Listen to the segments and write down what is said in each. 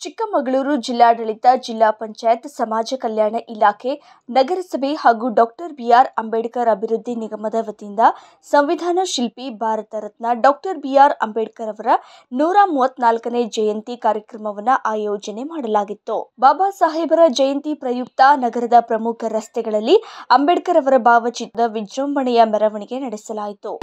ಚಿಕ್ಕಮಗಳೂರು ಜಿಲ್ಲಾಡಳಿತ, ಜಿಲ್ಲಾ ಪಂಚಾಯತ್, ಸಮಾಜ ಕಲ್ಯಾಣ ಇಲಾಖೆ, ನಗರಸಭೆ ಹಾಗೂ ಡಾಕ್ಟರ್ ಬಿಆರ್ ಅಂಬೇಡ್ಕರ್ ಅಭಿವೃದ್ಧಿ ನಿಗಮದ ವತಿಯಿಂದ ಸಂವಿಧಾನ ಶಿಲ್ಪಿ ಭಾರತ ರತ್ನ ಡಾಕ್ಟರ್ ಬಿಆರ್ ಅಂಬೇಡ್ಕರ್ ಅವರ 134ನೇ ಜಯಂತಿ ಕಾರ್ಯಕ್ರಮವನ್ನು ಆಯೋಜನೆ ಮಾಡಲಾಗಿತ್ತು. ಬಾಬಾ ಸಾಹೇಬರ ಜಯಂತಿ ಪ್ರಯುಕ್ತ ನಗರದ ಪ್ರಮುಖ ರಸ್ತೆಗಳಲ್ಲಿ ಅಂಬೇಡ್ಕರ್ ಅವರ ಭಾವಚಿತ್ರದ ವಿಜೃಂಭಣೆಯ ಮೆರವಣಿಗೆ ನಡೆಸಲಾಯಿತು.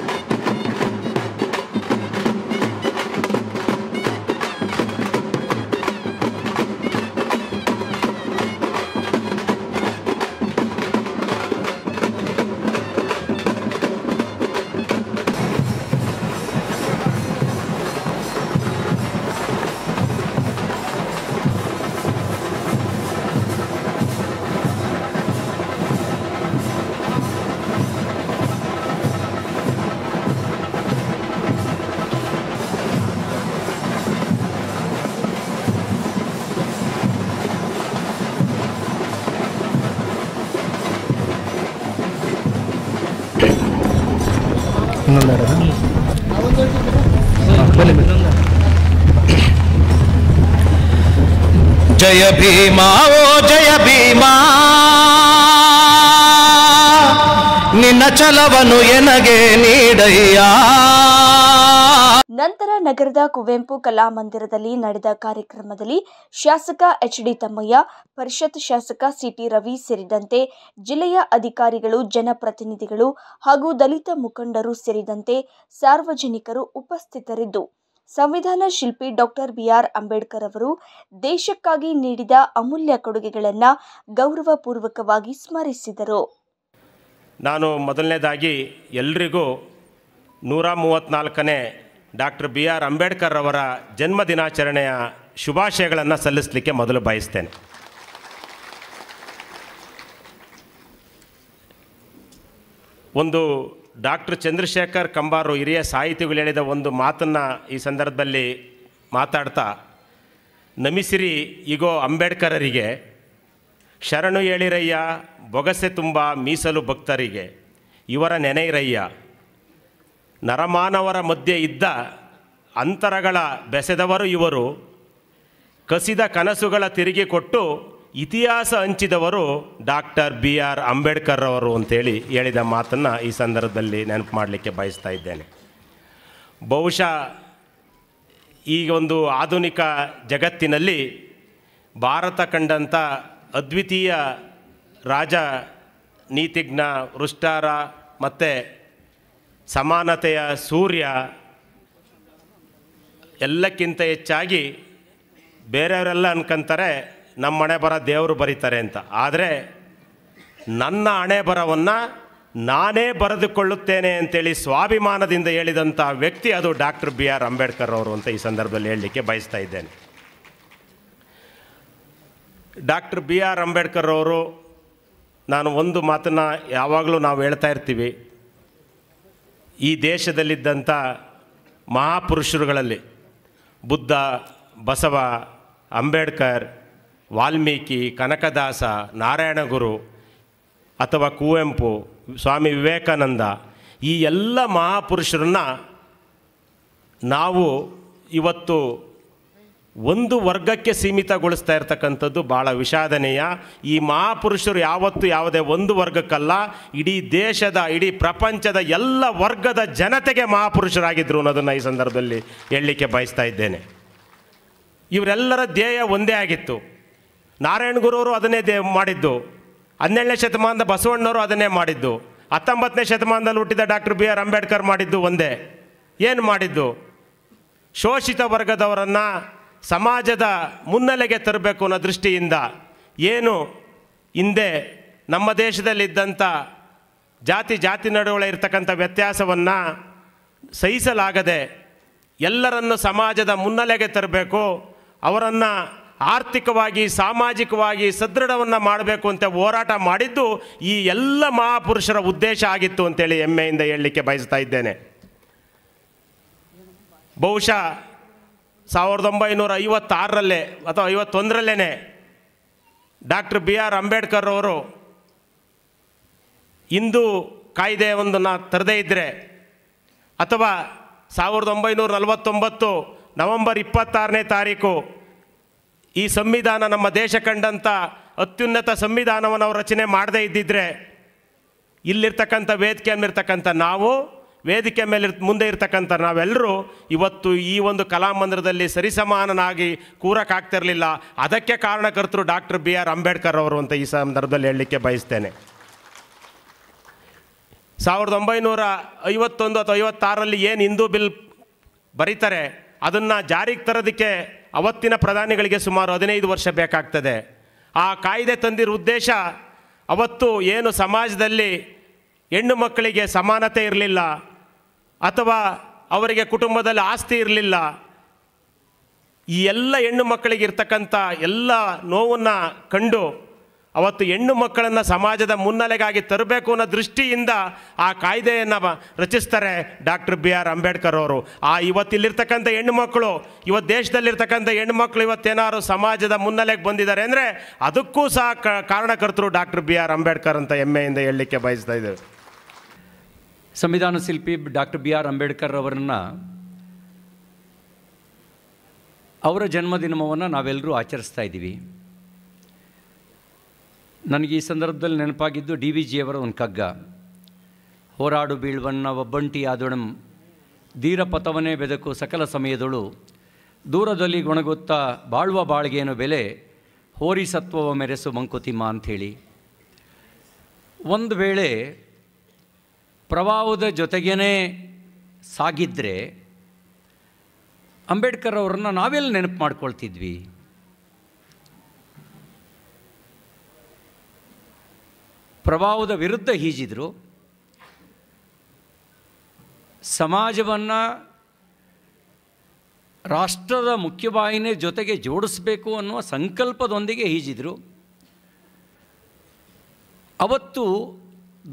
जय भीमा ओ जय भीमा निन्न ಚಲವನ್ನು ಎನಗೆ ನೀಡಯ್ಯ. ನಂತರ ನಗರದ ಕುವೆಂಪು ಕಲಾಮಂದಿರದಲ್ಲಿ ನಡೆದ ಕಾರ್ಯಕ್ರಮದಲ್ಲಿ ಶಾಸಕ ಎಚ್.ಡಿ. ತಮ್ಮಯ್ಯ, ಪರಿಷತ್ ಶಾಸಕ ಸಿ.ಟಿ. ರವಿ ಸೇರಿದಂತೆ ಜಿಲ್ಲೆಯ ಅಧಿಕಾರಿಗಳು, ಜನಪ್ರತಿನಿಧಿಗಳು ಹಾಗೂ ದಲಿತ ಮುಖಂಡರು ಸೇರಿದಂತೆ ಸಾರ್ವಜನಿಕರು ಉಪಸ್ಥಿತರಿದ್ದು, ಸಂವಿಧಾನ ಶಿಲ್ಪಿ ಡಾಕ್ಟರ್ ಬಿಆರ್ ಅಂಬೇಡ್ಕರ್ ಅವರು ದೇಶಕ್ಕಾಗಿ ನೀಡಿದ ಅಮೂಲ್ಯ ಕೊಡುಗೆಗಳನ್ನು ಗೌರವಪೂರ್ವಕವಾಗಿ ಸ್ಮರಿಸಿದರು. ನಾನು ಮೊದಲನೇದಾಗಿ ಎಲ್ರಿಗೂ 134ನೇ ಡಾಕ್ಟರ್ ಬಿಆರ್ ಅಂಬೇಡ್ಕರ್ ಅವರ ಜನ್ಮ ದಿನಾಚರಣೆಯ ಶುಭಾಶಯಗಳನ್ನು ಸಲ್ಲಿಸಲಿಕ್ಕೆ ಮೊದಲು ಬಯಸ್ತೇನೆ. ಒಂದು ಡಾಕ್ಟರ್ ಚಂದ್ರಶೇಖರ್ ಕಂಬಾರು ಹಿರಿಯ ಸಾಹಿತಿಗಳು ಹೇಳಿದ ಒಂದು ಮಾತನ್ನು ಈ ಸಂದರ್ಭದಲ್ಲಿ ಮಾತಾಡ್ತಾ, ನಮಿಸಿರಿ ಇಗೋ ಅಂಬೇಡ್ಕರರಿಗೆ, ಶರಣು ಹೇಳಿರಯ್ಯ ಬೊಗಸೆ ತುಂಬ ಮೀಸಲು ಭಕ್ತರಿಗೆ, ಇವರ ನೆನೆಯಿರಯ್ಯ, ನರಮಾನವರ ಮಧ್ಯೆ ಇದ್ದ ಅಂತರಗಳ ಬೆಸೆದವರು ಇವರು, ಕಸಿದ ಕನಸುಗಳ ತಿರುಗಿ ಕೊಟ್ಟು ಇತಿಹಾಸ ಹಂಚಿದವರು ಡಾಕ್ಟರ್ ಬಿಆರ್ ಅಂಬೇಡ್ಕರ್ ಅವರು ಅಂತೇಳಿ ಹೇಳಿದ ಮಾತನ್ನು ಈ ಸಂದರ್ಭದಲ್ಲಿ ನೆನಪು ಮಾಡಲಿಕ್ಕೆ ಬಯಸ್ತಾ ಇದ್ದೇನೆ. ಬಹುಶಃ ಈಗ ಒಂದು ಆಧುನಿಕ ಜಗತ್ತಿನಲ್ಲಿ ಭಾರತ ಕಂಡಂಥ ಅದ್ವಿತೀಯ ರಾಜನೀತಿಜ್ಞ, ವೃಷ್ಟಾರ ಮತ್ತು ಸಮಾನತೆಯ ಸೂರ್ಯ, ಎಲ್ಲಕ್ಕಿಂತ ಹೆಚ್ಚಾಗಿ ಬೇರೆಯವರೆಲ್ಲ ಅನ್ಕೊಂತಾರೆ ನಮ್ಮ ಹಣೆ ಬರ ದೇವರು ಬರೀತಾರೆ ಅಂತ. ಆದರೆ ನನ್ನ ಹಣೆ ಬರವನ್ನು ನಾನೇ ಬರೆದುಕೊಳ್ಳುತ್ತೇನೆ ಅಂತೇಳಿ ಸ್ವಾಭಿಮಾನದಿಂದ ಹೇಳಿದಂಥ ವ್ಯಕ್ತಿ ಅದು ಡಾಕ್ಟರ್ ಬಿಆರ್ ಅಂಬೇಡ್ಕರ್ ಅವರು ಅಂತ ಈ ಸಂದರ್ಭದಲ್ಲಿ ಹೇಳಲಿಕ್ಕೆ ಬಯಸ್ತಾ ಇದ್ದೇನೆ. ಡಾಕ್ಟರ್ ಬಿಆರ್ ಅಂಬೇಡ್ಕರ್ ಅವರು, ನಾನು ಒಂದು ಮಾತನ್ನು ಯಾವಾಗಲೂ ನಾವು ಹೇಳ್ತಾ ಇರ್ತೀವಿ, ಈ ದೇಶದಲ್ಲಿದ್ದಂಥ ಮಹಾಪುರುಷರುಗಳಲ್ಲಿ ಬುದ್ಧ, ಬಸವ, ಅಂಬೇಡ್ಕರ್, ವಾಲ್ಮೀಕಿ, ಕನಕದಾಸ, ನಾರಾಯಣಗುರು ಅಥವಾ ಕುವೆಂಪು, ಸ್ವಾಮಿ ವಿವೇಕಾನಂದ, ಈ ಎಲ್ಲ ಮಹಾಪುರುಷರನ್ನ ನಾವು ಇವತ್ತು ಒಂದು ವರ್ಗಕ್ಕೆ ಸೀಮಿತಗೊಳಿಸ್ತಾ ಇರ್ತಕ್ಕಂಥದ್ದು ಭಾಳ ವಿಷಾದನೀಯ. ಈ ಮಹಾಪುರುಷರು ಯಾವತ್ತೂ ಯಾವುದೇ ಒಂದು ವರ್ಗಕ್ಕಲ್ಲ, ಇಡೀ ದೇಶದ, ಇಡೀ ಪ್ರಪಂಚದ ಎಲ್ಲ ವರ್ಗದ ಜನತೆಗೆ ಮಹಾಪುರುಷರಾಗಿದ್ದರು ಅನ್ನೋದನ್ನು ಈ ಸಂದರ್ಭದಲ್ಲಿ ಹೇಳಲಿಕ್ಕೆ ಬಯಸ್ತಾ ಇದ್ದೇನೆ. ಇವರೆಲ್ಲರ ಧ್ಯೇಯ ಒಂದೇ ಆಗಿತ್ತು. ನಾರಾಯಣ ಗುರುವರು ಅದನ್ನೇ ಮಾಡಿದ್ದು, 17ನೇ ಶತಮಾನದ ಬಸವಣ್ಣವರು ಅದನ್ನೇ ಮಾಡಿದ್ದು, 19ನೇ ಶತಮಾನದಲ್ಲಿ ಹುಟ್ಟಿದ ಡಾಕ್ಟರ್ ಬಿಆರ್ ಅಂಬೇಡ್ಕರ್ ಮಾಡಿದ್ದು ಒಂದೇ. ಏನು ಮಾಡಿದ್ದು? ಶೋಷಿತ ವರ್ಗದವರನ್ನು ಸಮಾಜದ ಮುನ್ನೆಲೆಗೆ ತರಬೇಕು ಅನ್ನೋ ದೃಷ್ಟಿಯಿಂದ ಏನು ಹಿಂದೆ ನಮ್ಮ ದೇಶದಲ್ಲಿದ್ದಂಥ ಜಾತಿ ನಡುವೆ ಇರ್ತಕ್ಕಂಥ ವ್ಯತ್ಯಾಸವನ್ನು ಸಹಿಸಲಾಗದೆ ಎಲ್ಲರನ್ನು ಸಮಾಜದ ಮುನ್ನೆಲೆಗೆ ತರಬೇಕು, ಅವರನ್ನು ಆರ್ಥಿಕವಾಗಿ, ಸಾಮಾಜಿಕವಾಗಿ ಸದೃಢವನ್ನು ಮಾಡಬೇಕು ಅಂತ ಹೋರಾಟ ಮಾಡಿದ್ದು ಈ ಎಲ್ಲ ಮಹಾಪುರುಷರ ಉದ್ದೇಶ ಆಗಿತ್ತು ಅಂತೇಳಿ ಹೆಮ್ಮೆಯಿಂದ ಹೇಳಲಿಕ್ಕೆ ಬಯಸ್ತಾ ಇದ್ದೇನೆ. ಬಹುಶಃ 1956ರಲ್ಲೇ ಅಥವಾ 51ರಲ್ಲೇ ಡಾಕ್ಟರ್ ಬಿಆರ್ ಅಂಬೇಡ್ಕರ್ ಅವರು ಹಿಂದೂ ಕಾಯ್ದೆಯೊಂದನ್ನು ತರದೇ ಇದ್ದರೆ, ಅಥವಾ 1949 ನವೆಂಬರ್ 26ನೇ ತಾರೀಕು ಈ ಸಂವಿಧಾನ ನಮ್ಮ ದೇಶ ಕಂಡಂಥ ಅತ್ಯುನ್ನತ ಸಂವಿಧಾನವನ್ನು ಅವರು ರಚನೆ ಮಾಡದೇ ಇದ್ದಿದ್ದರೆ ಇಲ್ಲಿರ್ತಕ್ಕಂಥ ವೇದಿಕೆ ನಾವು ವೇದಿಕೆ ಮೇಲೆ ಮುಂದೆ ಇರ್ತಕ್ಕಂಥ ನಾವೆಲ್ಲರೂ ಇವತ್ತು ಈ ಒಂದು ಕಲಾಮಂದಿರದಲ್ಲಿ ಸರಿಸಮಾನನಾಗಿ ಕೂರಕ್ಕಾಗ್ತಿರಲಿಲ್ಲ. ಅದಕ್ಕೆ ಕಾರಣಕರ್ತರು ಡಾಕ್ಟರ್ ಬಿ ಆರ್ ಅಂಬೇಡ್ಕರ್ ಅವರು ಅಂತ ಈ ಸಂದರ್ಭದಲ್ಲಿ ಹೇಳಲಿಕ್ಕೆ ಬಯಸ್ತೇನೆ. 1951 ಅಥವಾ 56ರಲ್ಲಿ ಏನು ಹಿಂದೂ ಬಿಲ್ ಬರೀತಾರೆ ಅದನ್ನು ಜಾರಿಗೆ ತರೋದಕ್ಕೆ ಅವತ್ತಿನ ಪ್ರಧಾನಿಗಳಿಗೆ ಸುಮಾರು 15 ವರ್ಷ ಬೇಕಾಗ್ತದೆ. ಆ ಕಾಯ್ದೆ ತಂದಿರೋ ಉದ್ದೇಶ ಅವತ್ತು ಏನು ಸಮಾಜದಲ್ಲಿ ಹೆಣ್ಣು ಮಕ್ಕಳಿಗೆ ಸಮಾನತೆ ಇರಲಿಲ್ಲ ಅಥವಾ ಅವರಿಗೆ ಕುಟುಂಬದಲ್ಲಿ ಆಸ್ತಿ ಇರಲಿಲ್ಲ. ಈ ಎಲ್ಲ ಹೆಣ್ಣು ಮಕ್ಕಳಿಗೆ ಇರ್ತಕ್ಕಂಥ ಎಲ್ಲ ನೋವನ್ನು ಕಂಡು ಅವತ್ತು ಹೆಣ್ಣು ಮಕ್ಕಳನ್ನು ಸಮಾಜದ ಮುನ್ನೆಲೆಗಾಗಿ ತರಬೇಕು ಅನ್ನೋ ದೃಷ್ಟಿಯಿಂದ ಆ ಕಾಯ್ದೆಯನ್ನು ರಚಿಸ್ತಾರೆ ಡಾಕ್ಟರ್ ಬಿ ಆರ್ ಅಂಬೇಡ್ಕರ್ ಅವರು. ಇವತ್ತಿಲ್ಲಿರ್ತಕ್ಕಂಥ ಹೆಣ್ಣು ಮಕ್ಕಳು, ಇವತ್ತು ದೇಶದಲ್ಲಿರ್ತಕ್ಕಂಥ ಹೆಣ್ಣು ಮಕ್ಕಳು ಇವತ್ತೇನಾದ್ರು ಸಮಾಜದ ಮುನ್ನೆಲೆಗೆ ಬಂದಿದ್ದಾರೆ ಅಂದರೆ ಅದಕ್ಕೂ ಸಹ ಕಾರಣಕರ್ತರು ಡಾಕ್ಟರ್ ಬಿ ಆರ್ ಅಂಬೇಡ್ಕರ್ ಅಂತ ಹೆಮ್ಮೆಯಿಂದ ಹೇಳಲಿಕ್ಕೆ ಬಯಸ್ತಾ ಇದ್ದೇವೆ. ಸಂವಿಧಾನ ಶಿಲ್ಪಿ ಡಾಕ್ಟರ್ ಬಿ ಆರ್ ಅಂಬೇಡ್ಕರ್ ಅವರನ್ನು ಅವರ ಜನ್ಮದಿನವನ್ನು ನಾವೆಲ್ಲರೂ ಆಚರಿಸ್ತಾ ಇದ್ದೀವಿ. ನನಗೆ ಈ ಸಂದರ್ಭದಲ್ಲಿ ನೆನಪಾಗಿದ್ದು ಡಿ ವಿ ಜಿಯವರ ಒಂದು ಕಗ್ಗ, ಹೋರಾಡು ಬೀಳ್ವನ್ನ ಒಬ್ಬಂಟಿ ಆದೊಡಂ ಧೀರ ಪಥವನೇ ಬೆದಕು ಸಕಲ ಸಮಯದಳು ದೂರದಲ್ಲಿ ಗೊಣಗುತ್ತಾ ಬಾಳುವ ಬಾಳ್ಗೇನು ಬೆಲೆ ಹೋರಿ ಸತ್ವವ ಮೆರೆಸು ಮಂಕುತಿಮ್ಮ ಅಂಥೇಳಿ. ಒಂದು ವೇಳೆ ಪ್ರವಾಹದ ಜೊತೆಗೇ ಸಾಗಿದ್ದರೆ ಅಂಬೇಡ್ಕರ್ ಅವರನ್ನು ನಾವೆಲ್ಲ ನೆನಪು ಮಾಡ್ಕೊಳ್ತಿದ್ವಿ. ಪ್ರವಾಹದ ವಿರುದ್ಧ ಈಜಿದ್ರು, ಸಮಾಜವನ್ನು ರಾಷ್ಟ್ರದ ಮುಖ್ಯವಾಹಿನಿ ಜೊತೆಗೆ ಜೋಡಿಸಬೇಕು ಅನ್ನುವ ಸಂಕಲ್ಪದೊಂದಿಗೆ ಈಜಿದ್ರು. ಅವತ್ತು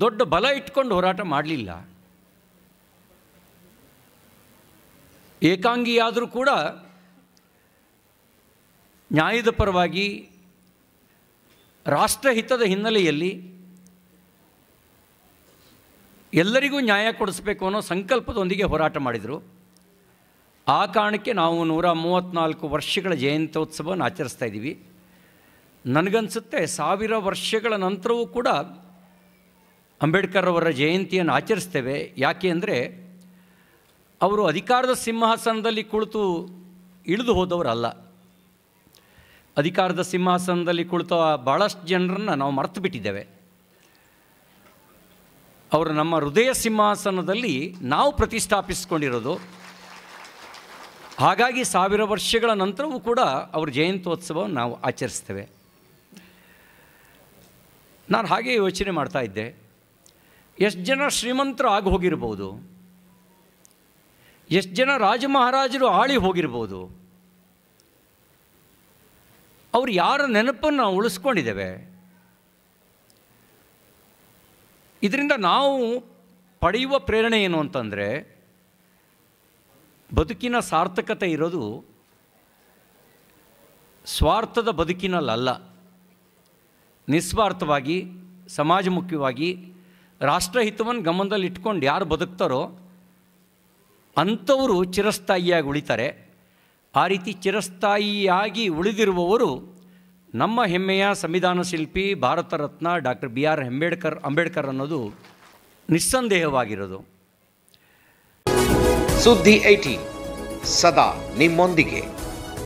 ದೊಡ್ಡ ಬಲ ಇಟ್ಕೊಂಡು ಹೋರಾಟ ಮಾಡಲಿಲ್ಲ. ಏಕಾಂಗಿಯಾದರೂ ಕೂಡ ನ್ಯಾಯದ ಪರವಾಗಿ ರಾಷ್ಟ್ರಹಿತದ ಹಿನ್ನೆಲೆಯಲ್ಲಿ ಎಲ್ಲರಿಗೂ ನ್ಯಾಯ ಕೊಡಿಸ್ಬೇಕು ಅನ್ನೋ ಸಂಕಲ್ಪದೊಂದಿಗೆ ಹೋರಾಟ ಮಾಡಿದರು. ಆ ಕಾರಣಕ್ಕೆ ನಾವು 134 ವರ್ಷಗಳ ಜಯಂತ್ಯೋತ್ಸವವನ್ನು ಆಚರಿಸ್ತಾ ಇದ್ದೀವಿ. ನನಗನ್ಸುತ್ತೆ 1000 ವರ್ಷಗಳ ನಂತರವೂ ಕೂಡ ಅಂಬೇಡ್ಕರ್ ಅವರ ಜಯಂತಿಯನ್ನು ಆಚರಿಸ್ತೇವೆ. ಯಾಕೆ ಅಂದರೆ ಅವರು ಅಧಿಕಾರದ ಸಿಂಹಾಸನದಲ್ಲಿ ಕುಳಿತು ಇಳಿದು ಹೋದವರಲ್ಲ. ಅಧಿಕಾರದ ಸಿಂಹಾಸನದಲ್ಲಿ ಕುಳಿತ ಭಾಳಷ್ಟು ಜನರನ್ನು ನಾವು ಮರೆತು ಬಿಟ್ಟಿದ್ದೇವೆ. ಅವರು ನಮ್ಮ ಹೃದಯ ಸಿಂಹಾಸನದಲ್ಲಿ ನಾವು ಪ್ರತಿಷ್ಠಾಪಿಸಿಕೊಂಡಿರೋದು. ಹಾಗಾಗಿ 1000 ವರ್ಷಗಳ ನಂತರವೂ ಕೂಡ ಅವ್ರ ಜಯಂತ್ಯೋತ್ಸವವನ್ನು ನಾವು ಆಚರಿಸ್ತೇವೆ. ನಾನು ಹಾಗೆ ಯೋಚನೆ ಮಾಡ್ತಾ ಇದ್ದೆ, ಎಷ್ಟು ಜನ ಶ್ರೀಮಂತರು ಆಗಿ ಹೋಗಿರ್ಬೋದು, ಎಷ್ಟು ಜನ ರಾಜ ಮಹಾರಾಜರು ಆಳಿ ಹೋಗಿರ್ಬೋದು, ಅವ್ರು ಯಾರ ನೆನಪನ್ನು ನಾವು ಉಳಿಸ್ಕೊಂಡಿದ್ದೇವೆ. ಇದರಿಂದ ನಾವು ಪಡೆಯುವ ಪ್ರೇರಣೆ ಏನು ಅಂತಂದರೆ, ಬದುಕಿನ ಸಾರ್ಥಕತೆ ಇರೋದು ಸ್ವಾರ್ಥದ ಬದುಕಿನಲ್ಲ, ನಿಸ್ವಾರ್ಥವಾಗಿ ಸಮಾಜಮುಖಿಯಾಗಿ ರಾಷ್ಟ್ರಹಿತವನ್ನು ಗಮನದಲ್ಲಿ ಇಟ್ಕೊಂಡು ಯಾರು ಬದುಕ್ತಾರೋ ಅಂಥವರು ಚಿರಸ್ಥಾಯಿಯಾಗಿ ಉಳಿತಾರೆ. ಆ ರೀತಿ ಚಿರಸ್ಥಾಯಿಯಾಗಿ ಉಳಿದಿರುವವರು ನಮ್ಮ ಹೆಮ್ಮೆಯ ಸಂವಿಧಾನ ಶಿಲ್ಪಿ Bharat Ratna doctor B R Ambedkar ಅನ್ನೋದು ನಿಸ್ಸಂದೇಹವಾಗಿರೋದು. ಸುದ್ದಿ 18 ಸದಾ ನಿಮ್ಮೊಂದಿಗೆ.